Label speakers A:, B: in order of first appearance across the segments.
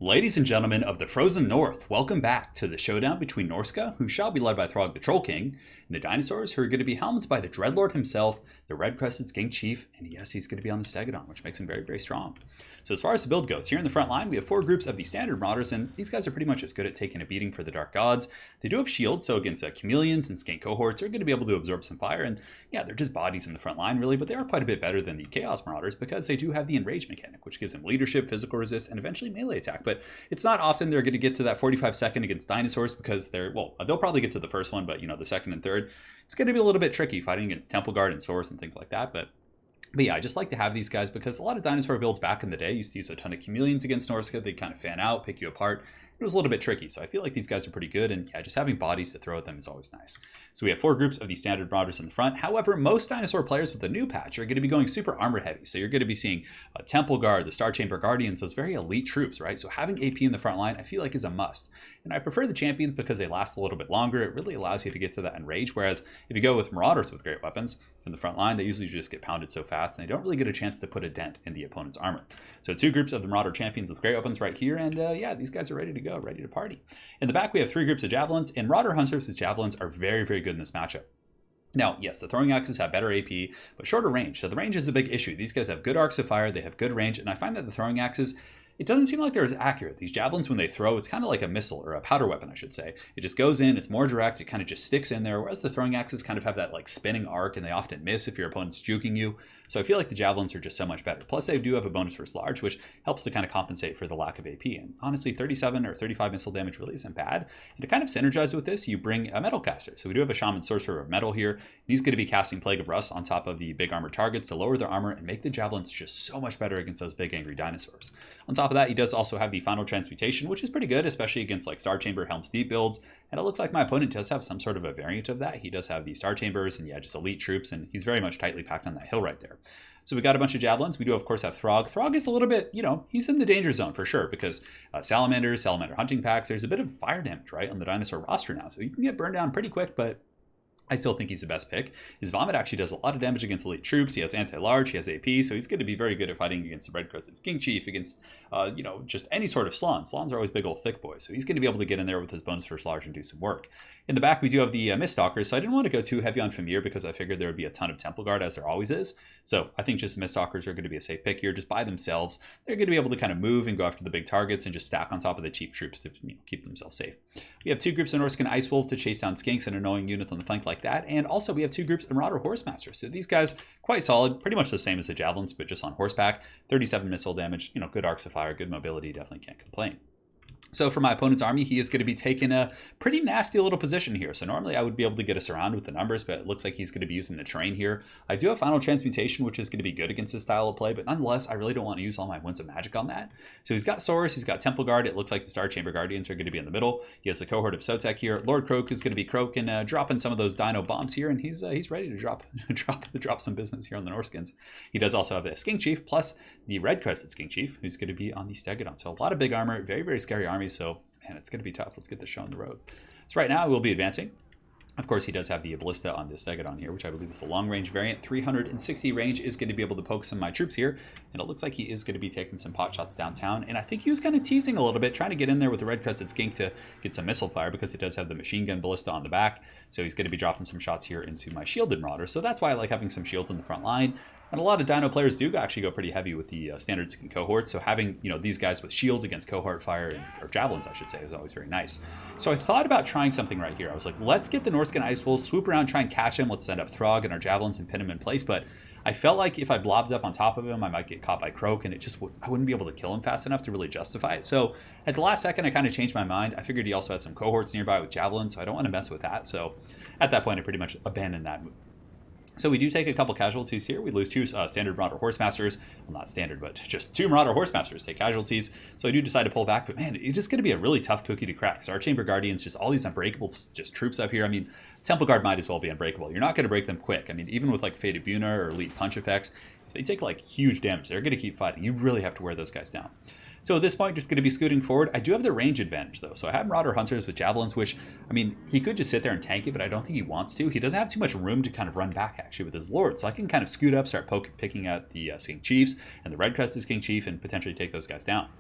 A: Ladies and gentlemen of the frozen north, welcome back to the showdown between Norsca, who shall be led by Throg the Troll King, and the dinosaurs, who are going to be helmed by the Dreadlord himself, the red-crested skink chief, and yes, he's going to be on the Stegodon, which makes him very, very strong. So as far as the build goes, here in the front line, we have four groups of the standard marauders, and these guys are pretty much as good at taking a beating for the dark gods. They do have shields, so against chameleons and skink cohorts, they're going to be able to absorb some fire, and yeah, they're just bodies in the front line, really, but they are quite a bit better than the chaos marauders because they do have the enrage mechanic, which gives them leadership, physical resist, and eventually melee attack. But it's not often they're going to get to that 45-second against dinosaurs because they'll probably get to the first one, but the second and third, it's going to be a little bit tricky fighting against Temple Guard and Source and things like that. But yeah, I just like to have these guys because a lot of dinosaur builds back in the day used to use a ton of chameleons against Norsca. They kind of fan out, pick you apart. It was a little bit tricky, so I feel like these guys are pretty good, and yeah, just having bodies to throw at them is always nice. So we have four groups of the standard marauders in the front. However, most dinosaur players with the new patch are going to be going super armor heavy, so you're going to be seeing a Temple Guard, the Star Chamber Guardians, those very elite troops, right? So having AP in the front line, I feel like is a must. And I prefer the champions because they last a little bit longer. It really allows you to get to that enrage, whereas if you go with marauders with great weapons in the front line, they usually just get pounded so fast, and they don't really get a chance to put a dent in the opponent's armor. So two groups of the marauder champions with great weapons right here, and yeah, these guys are ready to go, ready to party. In the back, we have three groups of javelins, and marauder hunters with javelins are very, very good in this matchup. Now, yes, the throwing axes have better AP, but shorter range, so the range is a big issue. These guys have good arcs of fire, they have good range, and I find that the throwing axes, it doesn't seem like they're as accurate. These javelins, when they throw, it's kind of like a missile, or a powder weapon, I should say. It just goes in, it's more direct, it kind of just sticks in there, whereas the throwing axes kind of have that like spinning arc, and they often miss if your opponent's juking you. So I feel like the javelins are just so much better. Plus, they do have a bonus versus large, which helps to kind of compensate for the lack of AP. And honestly, 37 or 35 missile damage really isn't bad. And to kind of synergize with this, you bring a metal caster. So we do have a shaman sorcerer of metal here. And he's going to be casting Plague of Rust on top of the big armor targets to lower their armor and make the javelins just so much better against those big angry dinosaurs. On top of that, he does also have the final transmutation, which is pretty good, especially against like Star Chamber, Helm's Deep builds. And it looks like my opponent does have some sort of a variant of that. He does have the Star Chambers and yeah, just elite troops, and he's very much tightly packed on that hill right there. So we got a bunch of javelins. We do, of course, have Throg. Throg is a little bit, he's in the danger zone for sure because salamander hunting packs, there's a bit of fire damage, right, on the dinosaur roster now. So you can get burned down pretty quick, but I still think he's the best pick. His Vomit actually does a lot of damage against elite troops. He has anti-large, he has AP, so he's going to be very good at fighting against the red-crested skink chief, against, just any sort of slon. Slons are always big old thick boys, so he's going to be able to get in there with his bonus first large and do some work. In the back, we do have the Mist Stalkers, so I didn't want to go too heavy on Famir because I figured there would be a ton of Temple Guard, as there always is. So I think just the Mist Stalkers are going to be a safe pick here just by themselves. They're going to be able to kind of move and go after the big targets and just stack on top of the cheap troops to keep themselves safe. We have two groups of Norscan Ice Wolves to chase down skinks and annoying units on the flank like that, and also we have two groups of Marauder Horsemasters. So these guys, quite solid, pretty much the same as the Javelins, but just on horseback. 37 missile damage, good arcs of fire, good mobility, definitely can't complain. So for my opponent's army, he is going to be taking a pretty nasty little position here. So normally I would be able to get us around with the numbers, but it looks like he's going to be using the terrain here. I do have Final Transmutation, which is going to be good against this style of play, but nonetheless, I really don't want to use all my Winds of Magic on that. So he's got Source, he's got Temple Guard. It looks like the Star Chamber Guardians are going to be in the middle. He has the cohort of Sotek here. Lord Croak is going to be croaking, dropping some of those dino bombs here, and he's ready to drop some business here on the Norskins. He does also have the Skink Chief, plus the red-crested Skink Chief, who's going to be on the Stegodon. So a lot of big armor, very, very scary army, so man, it's going to be tough. Let's get this show on the road. So right now, we'll be advancing. Of course, he does have the Ballista on this Stegodon here, which I believe is the long-range variant. 360 range is going to be able to poke some of my troops here, and it looks like he is going to be taking some pot shots downtown. And I think he was kind of teasing a little bit, trying to get in there with the red-crested skink to get some missile fire because he does have the machine gun Ballista on the back. So he's going to be dropping some shots here into my shielded marauder. So that's why I like having some shields in the front line. And a lot of dino players do actually go pretty heavy with the standard skin cohort. So having these guys with shields against cohort fire, or javelins I should say, is always very nice. So I thought about trying something right here. I was like, let's get the Norscan Ice Wolves, swoop around, try and catch him. Let's send up Throg and our javelins and pin him in place. But I felt like if I blobbed up on top of him, I might get caught by Croak, and I wouldn't be able to kill him fast enough to really justify it. So at the last second, I kind of changed my mind. I figured he also had some cohorts nearby with javelins, so I don't want to mess with that. So at that point, I pretty much abandoned that move. So we do take a couple casualties here. We lose two standard Marauder Horsemasters. Well, not standard, but just two Marauder Horsemasters take casualties. So I do decide to pull back, but man, it's just going to be a really tough cookie to crack. So our Chamber Guardians, just all these unbreakable just troops up here. I mean, Temple Guard might as well be unbreakable. You're not going to break them quick. I mean, even with like Fate of Buna or Elite Punch effects, if they take like huge damage, they're going to keep fighting. You really have to wear those guys down. So at this point, just going to be scooting forward. I do have the range advantage, though. So I have Marauder Hunters with Javelins, which, I mean, he could just sit there and tank it, but I don't think he wants to. He doesn't have too much room to kind of run back, actually, with his Lord. So I can kind of scoot up, start picking at the Skink Chiefs and the Red Crested Skink Chief and potentially take those guys down.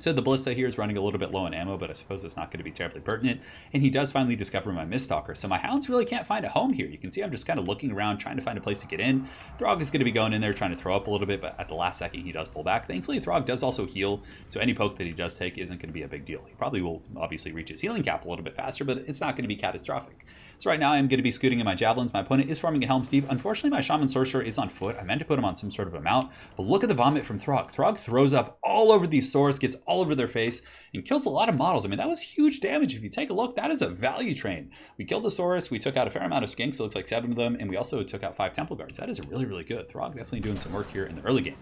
A: So the Ballista here is running a little bit low on ammo, but I suppose it's not going to be terribly pertinent. And he does finally discover my Miststalker. So my Hounds really can't find a home here. You can see I'm just kind of looking around, trying to find a place to get in. Throg is going to be going in there, trying to throw up a little bit, but at the last second he does pull back. Thankfully, Throg does also heal, so any poke that he does take isn't going to be a big deal. He probably will obviously reach his healing cap a little bit faster, but it's not going to be catastrophic. So right now I'm going to be scooting in my Javelins. My opponent is farming a Helm's Deep. Unfortunately, my Shaman Sorcerer is on foot. I meant to put him on some sort of a mount, but look at the vomit from Throg. Throg throws up all over these Saurus, gets all over their face, and kills a lot of models. I mean, that was huge damage. If you take a look, that is a value train. We killed the Saurus, we took out a fair amount of Skinks, it looks like 7 of them, and we also took out 5 Temple Guards. That is really, really good. Throg definitely doing some work here in the early game.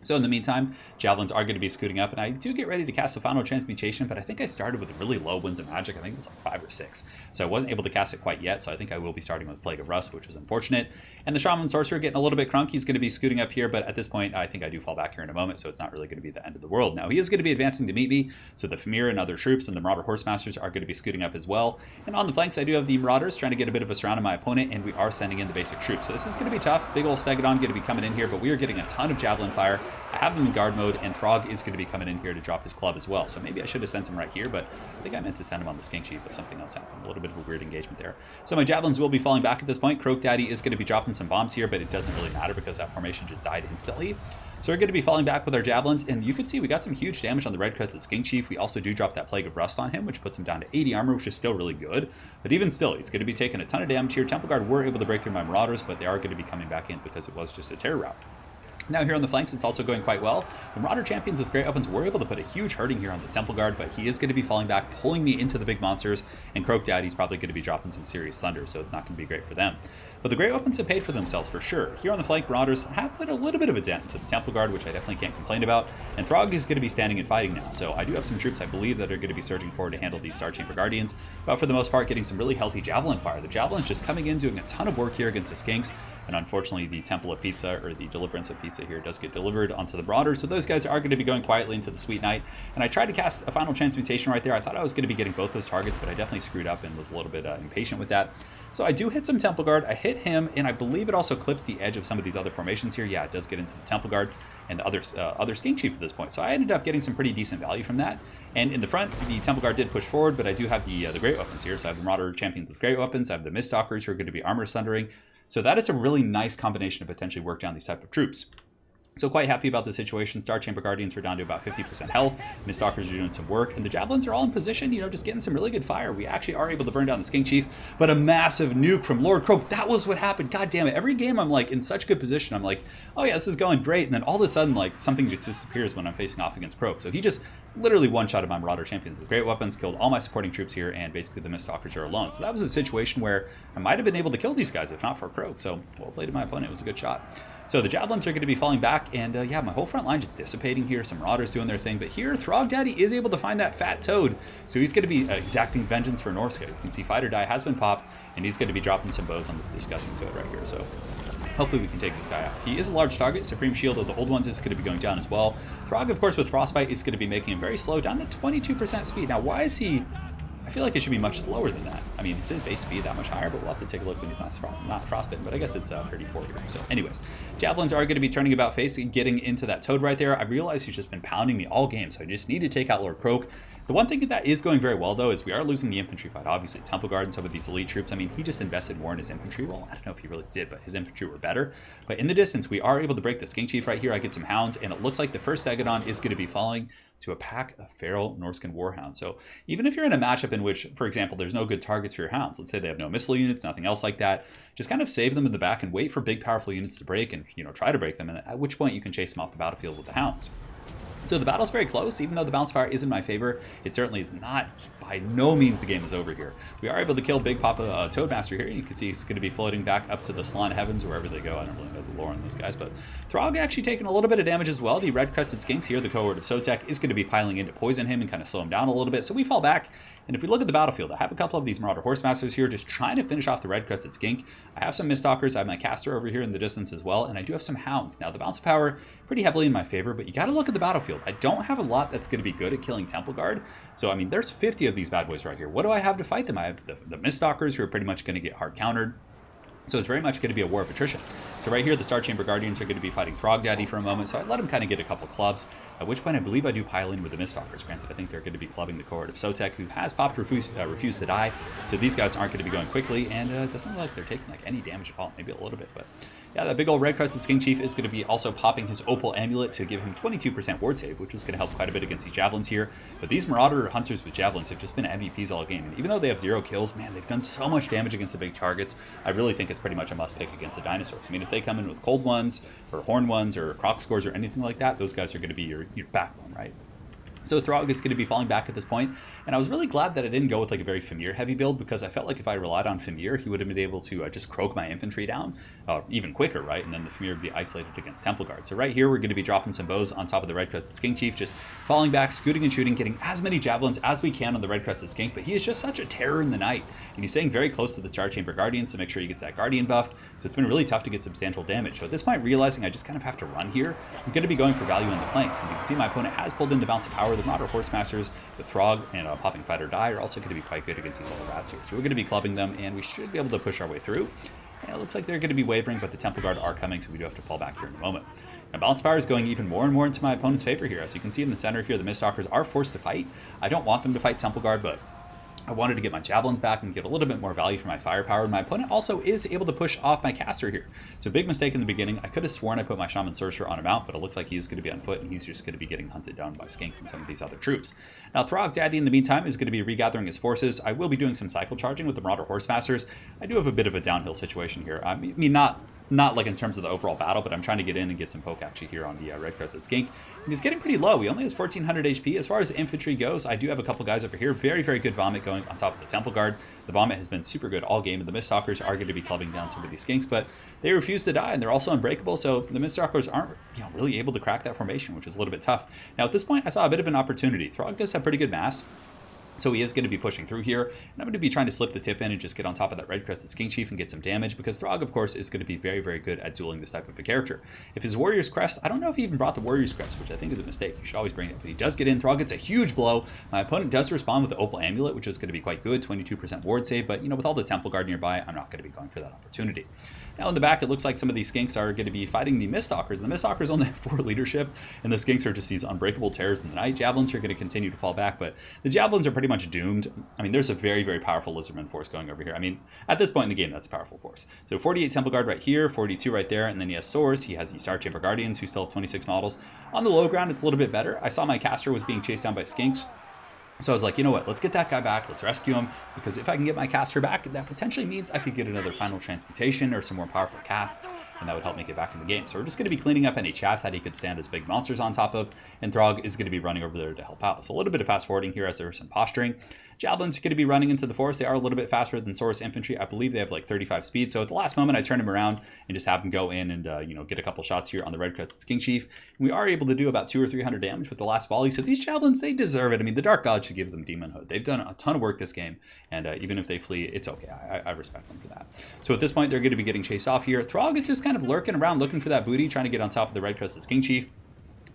A: So in the meantime, Javelins are going to be scooting up, and I do get ready to cast the Final Transmutation, but I think I started with really low Winds of Magic. I think it was like 5 or 6. So I wasn't able to cast it quite yet, so I think I will be starting with Plague of Rust, which is unfortunate. And the Shaman Sorcerer getting a little bit crunk. He's going to be scooting up here, but at this point, I think I do fall back here in a moment, so it's not really going to be the end of the world. Now, he is going to be advancing to meet me, so the Famir and other troops and the Marauder Horsemasters are going to be scooting up as well. And on the flanks, I do have the Marauders trying to get a bit of a surround on my opponent, and we are sending in the basic troops. So this is going to be tough. Big ol' Stegodon going to be coming in here, but we are getting a ton of Javelin fire. I have them in guard mode, and Throg is going to be coming in here to drop his club as well. So maybe I should have sent him right here, but I think I meant to send him on the Skink Chief, but something else happened. A little bit of a weird engagement there. So my Javelins will be falling back at this point. Croak Daddy is going to be dropping some bombs here, but it doesn't really matter because that formation just died instantly. So we're going to be falling back with our Javelins, and you can see we got some huge damage on the Red Crested Skink Chief. We also do drop that Plague of Rust on him, which puts him down to 80 armor, which is still really good. But even still, he's going to be taking a ton of damage here. Temple Guard were able to break through my Marauders, but they are going to be coming back in because it was just a terror route. Now here on the flanks, it's also going quite well. The Marauder champions with great weapons were able to put a huge hurting here on the Temple Guard, but he is going to be falling back, pulling me into the big monsters, and Croak Daddy's probably going to be dropping some serious thunder, so it's not going to be great for them. But the great weapons have paid for themselves for sure. Here on the flank, Marauders have put a little bit of a dent into the Temple Guard, which I definitely can't complain about, and Throg is going to be standing and fighting now, so I do have some troops I believe that are going to be surging forward to handle these Star Chamber Guardians, but for the most part getting some really healthy Javelin fire. The Javelin's just coming in, doing a ton of work here against the Skinks, and unfortunately the Temple of Pizza, or the Deliverance of Pizza here, does get delivered onto the Marauders, so those guys are going to be going quietly into the Sweet Night. And I tried to cast a Final Transmutation right there. I thought I was going to be getting both those targets, but I definitely screwed up and was a little bit impatient with that. So I do hit some Temple Guard. I hit him, and I believe it also clips the edge of some of these other formations here. Yeah, it does get into the Temple Guard and the other Skink Chief at this point. So I ended up getting some pretty decent value from that. And in the front, the Temple Guard did push forward, but I do have the great weapons here. So I have the Marauder champions with great weapons. I have the Miststalkers who are going to be armor sundering. So that is a really nice combination to potentially work down these type of troops. So quite happy about the situation. Star Chamber Guardians are down to about 50% health. Miststalkers are doing some work, and the Javelins are all in position, you know, just getting some really good fire. We actually are able to burn down the Skink Chief, but a massive nuke from Lord Croak. That was what happened. God damn it. Every game I'm like in such good position. I'm like, oh yeah, this is going great. And then all of a sudden, like, something just disappears when I'm facing off against Croak. So he just literally one-shotted my Marauder champions with great weapons, killed all my supporting troops here, and basically the Miststalkers are alone. So that was a situation where I might have been able to kill these guys if not for Croak. So well played to my opponent. It was a good shot. So the Javelins are going to be falling back, and yeah, my whole front line just dissipating here. Some Marauders doing their thing, but here Throg Daddy is able to find that fat toad, so he's going to be exacting vengeance for Norsca. You can see Fight or Die has been popped, and he's going to be dropping some bows on this disgusting toad right here. So hopefully we can take this guy out. He is a large target. Supreme Shield of the old ones is going to be going down as well. Throg, of course, with Frostbite is going to be making him very slow, down to 22% speed. Now, why is he... I feel like it should be much slower than that. I mean, is his base speed that much higher? But we'll have to take a look when he's not frostbitten. But I guess it's 34 here. So anyways, Javelins are going to be turning about face and getting into that toad right there. I realize he's just been pounding me all game, so I just need to take out Lord Croak. The one thing that is going very well, though, is we are losing the infantry fight. Obviously, Temple Guard and some of these elite troops. I mean, he just invested more in his infantry. Well, I don't know if he really did, but his infantry were better. But in the distance, we are able to break the Skink Chief right here. I get some Hounds, and it looks like the first Stegodon is going to be falling to a pack of feral Norscan Warhounds. So even if you're in a matchup in which, for example, there's no good targets for your Hounds, let's say they have no missile units, nothing else like that, just kind of save them in the back and wait for big, powerful units to break and, you know, try to break them, and at which point you can chase them off the battlefield with the Hounds. So the battle's very close. Even though the bounce fire is in my favor, it certainly is not. By no means the game is over here. We are able to kill Big Papa Toadmaster here. You can see he's going to be floating back up to the Salon Heavens, wherever they go. I don't really know the lore on those guys, but Throg actually taking a little bit of damage as well. The Red Crested Skinks here, the cohort of Sotek, is going to be piling in to poison him and kind of slow him down a little bit. So we fall back. And if we look at the battlefield, I have a couple of these Marauder Horsemasters here just trying to finish off the Red Crested Skink. I have some Miststalkers. I have my Caster over here in the distance as well, and I do have some Hounds. Now, the bounce power pretty heavily in my favor, but you got to look at the battlefield. I don't have a lot that's going to be good at killing Temple Guard. So, I mean, there's 50 of these bad boys right here. What do I have to fight them? I have the Miststalkers who are pretty much going to get hard countered. So it's very much going to be a war of attrition. So right here, the Star Chamber Guardians are going to be fighting Throg Daddy for a moment, so I let him kind of get a couple clubs, at which point I believe I do pile in with the Miststalkers. Granted, I think they're going to be clubbing the cohort of Sotek, who has popped Refuse to Die, so these guys aren't going to be going quickly, and it doesn't look like they're taking like any damage at all, maybe a little bit, but yeah, that big old red-crested Skink Chief is going to be also popping his Opal Amulet to give him 22% ward save, which is going to help quite a bit against these Javelins here. But these Marauder Hunters with Javelins have just been MVPs all game. And even though they have 0 kills, man, they've done so much damage against the big targets. I really think it's pretty much a must-pick against the Dinosaurs. I mean, if they come in with Cold Ones, or Horn Ones, or Croc Scores, or anything like that, those guys are going to be your backbone, right? So Throg is going to be falling back at this point, and I was really glad that I didn't go with like a very Famir heavy build, because I felt like if I relied on Famir, he would have been able to just croak my infantry down even quicker, right? And then the Famir would be isolated against Temple Guard. So right here, we're going to be dropping some bows on top of the red-crested Skink Chief, just falling back, scooting and shooting, getting as many javelins as we can on the red-crested Skink, but he is just such a terror in the night, and he's staying very close to the Star Chamber Guardians to make sure he gets that Guardian buff, so it's been really tough to get substantial damage. So at this point, realizing I just kind of have to run here, I'm going to be going for value in the flanks, and you can see my opponent has pulled in the Bounce of Power, the Marauder Horsemasters, the Throg, and Popping Fight or Die are also going to be quite good against these other rats here. So we're going to be clubbing them, and we should be able to push our way through. And it looks like they're going to be wavering, but the Temple Guard are coming, so we do have to fall back here in a moment. Now, Balance Power is going even more and more into my opponent's favor here. As you can see in the center here, the Miststalkers are forced to fight. I don't want them to fight Temple Guard, but I wanted to get my Javelins back and get a little bit more value for my firepower. My opponent also is able to push off my caster here. So big mistake in the beginning. I could have sworn I put my Shaman Sorcerer on him out, but it looks like he's going to be on foot, and he's just going to be getting hunted down by Skinks and some of these other troops. Now Throg Daddy in the meantime is going to be regathering his forces. I will be doing some cycle charging with the Marauder Horsemasters. I do have a bit of a downhill situation here. I mean, not like in terms of the overall battle, but I'm trying to get in and get some poke actually here on the red-crested Skink. And he's getting pretty low. He only has 1400 HP. As far as infantry goes, I do have a couple guys over here. Very, very good Vomit going on top of the Temple Guard. The Vomit has been super good all game, and the Miststalkers are going to be clubbing down some of these Skinks, but they refuse to die, and they're also unbreakable, so the Miststalkers aren't really able to crack that formation, which is a little bit tough. Now at this point, I saw a bit of an opportunity. Throg does have pretty good mass, so he is going to be pushing through here, and I'm going to be trying to slip the tip in and just get on top of that red-crested Skink Chief and get some damage, because Throg, of course, is going to be very, very good at dueling this type of a character. If his Warrior's Crest, I don't know if he even brought the Warrior's Crest, which I think is a mistake. You should always bring it, but he does get in. Throg gets a huge blow. My opponent does respond with the Opal Amulet, which is going to be quite good, 22% ward save, but, with all the Temple Guard nearby, I'm not going to be going for that opportunity. Now in the back, it looks like some of these Skinks are going to be fighting the Miststalkers, and the Miststalkers only have 4 leadership, and the Skinks are just these unbreakable terrors in the night. Javelins are going to continue to fall back, but the Javelins are pretty much doomed. I mean, there's a very, very powerful Lizardman force going over here. I mean, at this point in the game, that's a powerful force. So 48 Temple Guard right here, 42 right there, and then he has Swords. He has the Star Chamber Guardians, who still have 26 models. On the low ground, it's a little bit better. I saw my caster was being chased down by Skinks. So I was like, you know what, let's get that guy back, let's rescue him, because if I can get my caster back, that potentially means I could get another final transmutation or some more powerful casts, and that would help me get back in the game. So we're just going to be cleaning up any chaff that he could stand as big monsters on top of, and Throg is going to be running over there to help out. So a little bit of fast forwarding here as there's some posturing. Javelins are going to be running into the forest. They are a little bit faster than Saurus Infantry. I believe they have like 35 speed. So at the last moment, I turned him around and just have him go in and get a couple shots here on the red-crested Skink Chief. And we are able to do about 200 or 300 damage with the last volley. So these Javelins, they deserve it. I mean, the Dark God should give them demonhood. They've done a ton of work this game, and even if they flee, it's okay. I respect them for that. So at this point, they're going to be getting chased off here. Throg is just kind of lurking around, looking for that booty, trying to get on top of the red-crested Skink Chief.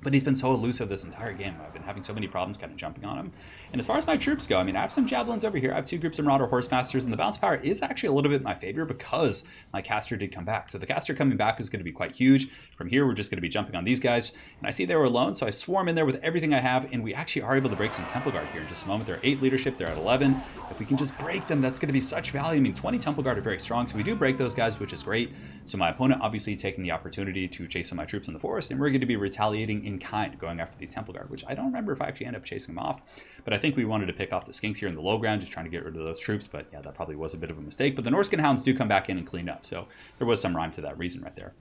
A: But he's been so elusive this entire game. I've been having so many problems kind of jumping on him. And as far as my troops go, I mean, I have some Javelins over here. I have 2 groups of Marauder Horsemasters, and the Bounce Power is actually a little bit in my favor because my caster did come back. So the caster coming back is going to be quite huge. From here, we're just going to be jumping on these guys. And I see they were alone, so I swarm in there with everything I have, and we actually are able to break some Temple Guard here in just a moment. They're at 8 leadership, they're at 11. If we can just break them, that's going to be such value. I mean, 20 Temple Guard are very strong, so we do break those guys, which is great. So my opponent obviously taking the opportunity to chase some of my troops in the forest, and we're going to be retaliating in kind, going after these Temple Guard, which I don't remember if I actually end up chasing them off, but I think we wanted to pick off the Skinks here in the low ground, just trying to get rid of those troops, but yeah, that probably was a bit of a mistake. But the Norscan Hounds do come back in and clean up, so there was some rhyme to that reason right there.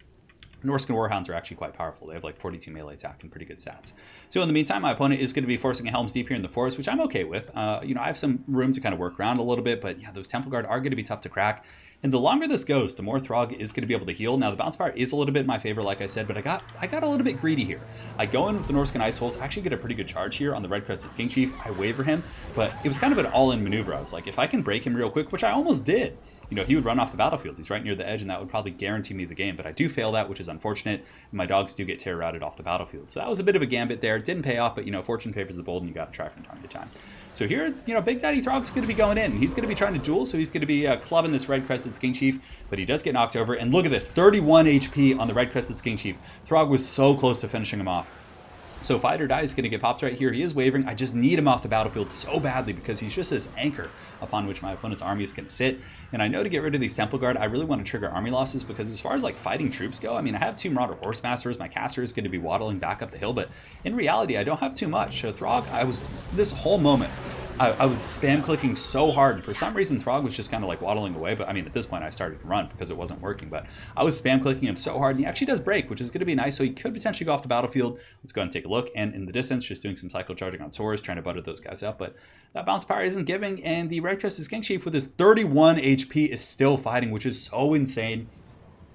A: Norscan Warhounds are actually quite powerful. They have like 42 melee attack and pretty good stats. So in the meantime, my opponent is going to be forcing a Helm's Deep here in the forest, which I'm okay with. I have some room to kind of work around a little bit, but yeah, those Temple Guard are going to be tough to crack. And the longer this goes, the more Throg is going to be able to heal. Now, the Bounce Power is a little bit in my favor, like I said, but I got a little bit greedy here. I go in with the Norscan Ice Holes, actually get a pretty good charge here on the red-crested Skink Chief. I waver him, but it was kind of an all-in maneuver. I was like, if I can break him real quick, which I almost did, you know, he would run off the battlefield. He's right near the edge, and that would probably guarantee me the game. But I do fail that, which is unfortunate. And my dogs do get terror routed off the battlefield. So that was a bit of a gambit there. It didn't pay off, but, you know, fortune favors the bold, and you got to try from time to time. So here, you know, Big Daddy Throg's going to be going in. He's going to be trying to duel, so he's going to be clubbing this red-crested Skink Chief, but he does get knocked over. And look at this, 31 HP on the red-crested Skink Chief. Throg was so close to finishing him off. So Fight or Die is going to get popped right here. He is wavering. I just need him off the battlefield so badly because he's just this anchor upon which my opponent's army is going to sit. And I know to get rid of these Temple Guard, I really want to trigger army losses because as far as like fighting troops go, I mean, I have 2 Marauder Horsemasters. My caster is going to be waddling back up the hill, but in reality, I don't have too much. So Throg, this whole moment, I was spam clicking so hard, and for some reason Throg was just kind of like waddling away, but I mean at this point I started to run because it wasn't working, but I was spam clicking him so hard, and he actually does break, which is going to be nice, so he could potentially go off the battlefield. Let's go ahead and take a look, and in the distance just doing some cycle charging on swords, trying to butter those guys up, but that bounce power isn't giving, and the red-crested Skink Chief with his 31 HP is still fighting, which is so insane.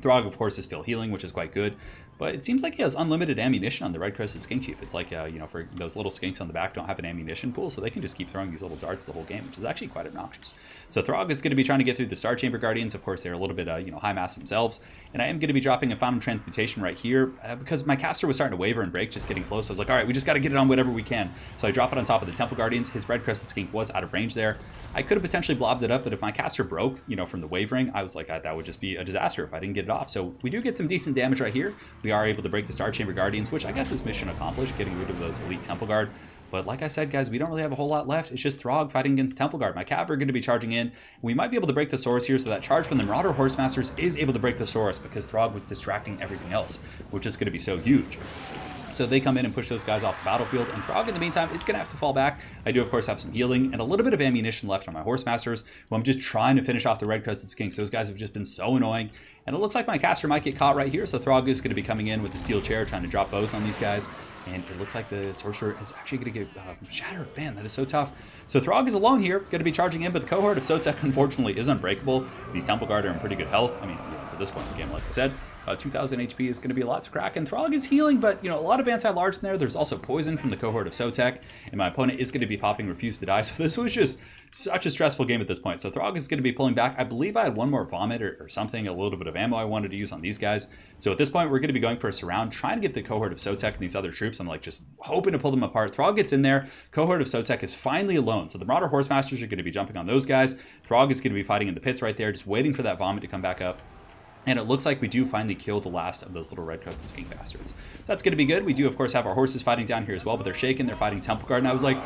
A: Throg, of course, is still healing, which is quite good. But it seems like he has unlimited ammunition on the red-crested Skink Chief. It's like, you know, for those little skinks on the back don't have an ammunition pool, so they can just keep throwing these little darts the whole game, which is actually quite obnoxious. So Throg is going to be trying to get through the Star Chamber Guardians. Of course, they're a little bit, you know, high mass themselves. And I am going to be dropping a Final Transmutation right here because my caster was starting to waver and break, just getting close. I was like, all right, we just got to get it on whatever we can. So I drop it on top of the Temple Guardians. His red-crested Skink was out of range there. I could have potentially blobbed it up, but if my caster broke, you know, from the wavering, I was like, that would just be a disaster if I didn't get it off. So we do get some decent damage right here. We are able to break the Star Chamber Guardians, which I guess is mission accomplished, getting rid of those elite Temple Guard. But like I said, guys, we don't really have a whole lot left. It's just Throg fighting against Temple Guard. My Cav are going to be charging in. We might be able to break the Saurus here, so that charge from the Marauder Horsemasters is able to break the Saurus because Throg was distracting everything else, which is going to be so huge. So they come in and push those guys off the battlefield, and Throg in the meantime is going to have to fall back. I do, of course, have some healing and a little bit of ammunition left on my Horsemasters, who I'm just trying to finish off the red-crested Skinks. Those guys have just been so annoying, and it looks like my caster might get caught right here, so Throg is going to be coming in with the steel chair, trying to drop bows on these guys, and it looks like the Sorcerer is actually going to get shattered. Man, that is so tough. So Throg is alone here, going to be charging in, but the cohort of Sotek, unfortunately, is unbreakable. These Temple Guard are in pretty good health. I mean, you know, for this point in the game, like I said. 2,000 HP is going to be a lot to crack, and Throg is healing, but, you know, a lot of anti-large in there. There's also poison from the cohort of Sotek, and my opponent is going to be popping Refuse to Die, so this was just such a stressful game at this point. So Throg is going to be pulling back. I believe I had one more Vomit or something, a little bit of ammo I wanted to use on these guys. So at this point, we're going to be going for a surround, trying to get the cohort of Sotek and these other troops. I'm like just hoping to pull them apart. Throg gets in there. Cohort of Sotek is finally alone, so the Marauder Horsemasters are going to be jumping on those guys. Throg is going to be fighting in the pits right there, just waiting for that Vomit to come back up. And it looks like we do finally kill the last of those little red-crested Skink bastards. So that's going to be good. We do, of course, have our horses fighting down here as well, but they're shaken. They're fighting Temple Guard. And I was like,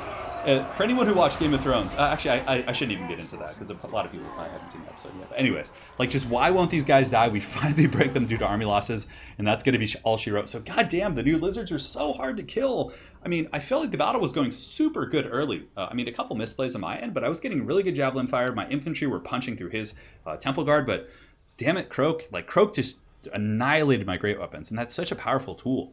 A: for anyone who watched Game of Thrones, actually, I shouldn't even get into that because a lot of people probably haven't seen the episode yet. But anyways, like, just why won't these guys die? We finally break them due to army losses, and that's going to be all she wrote. So, goddamn, the new lizards are so hard to kill. I mean, I felt like the battle was going super good early. I mean, a couple misplays on my end, but I was getting really good javelin fire. My infantry were punching through his Temple Guard, but damn it, Croak. Like, Croak just annihilated my great weapons, and that's such a powerful tool.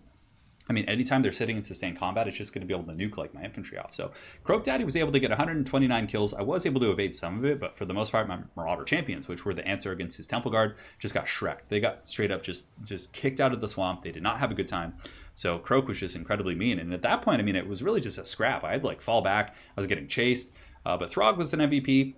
A: I mean, anytime they're sitting in sustained combat, it's just going to be able to nuke like my infantry off. So Croak Daddy was able to get 129 kills. I was able to evade some of it, but for the most part, my Marauder champions, which were the answer against his Temple Guard, just got shreked. They got straight up just kicked out of the swamp. They did not have a good time. So Croak was just incredibly mean. And at that point, I mean, it was really just a scrap. I had to like fall back. I was getting chased. But Throg was an MVP.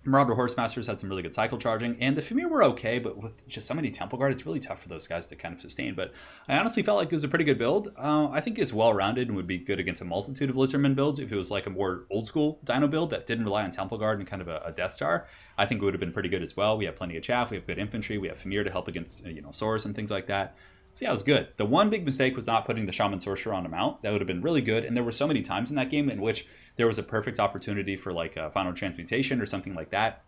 A: Marauder Horsemasters had some really good cycle charging, and the Fimir were okay, but with just so many Temple Guard, it's really tough for those guys to kind of sustain. But I honestly felt like it was a pretty good build. I think it's well-rounded and would be good against a multitude of Lizardmen builds. If it was like a more old-school Dino build that didn't rely on Temple Guard and kind of a Death Star, I think it would have been pretty good as well. We have plenty of chaff, we have good infantry, we have Fimir to help against, you know, Saurus and things like that. So yeah, it was good. The one big mistake was not putting the Shaman Sorcerer on a mount. That would have been really good. And there were so many times in that game in which there was a perfect opportunity for like a Final Transmutation or something like that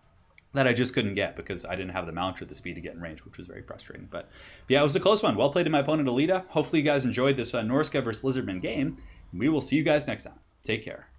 A: I just couldn't get because I didn't have the mount or the speed to get in range, which was very frustrating. But yeah, it was a close one. Well played to my opponent, Alita. Hopefully you guys enjoyed this Norsca versus Lizardmen game. We will see you guys next time. Take care.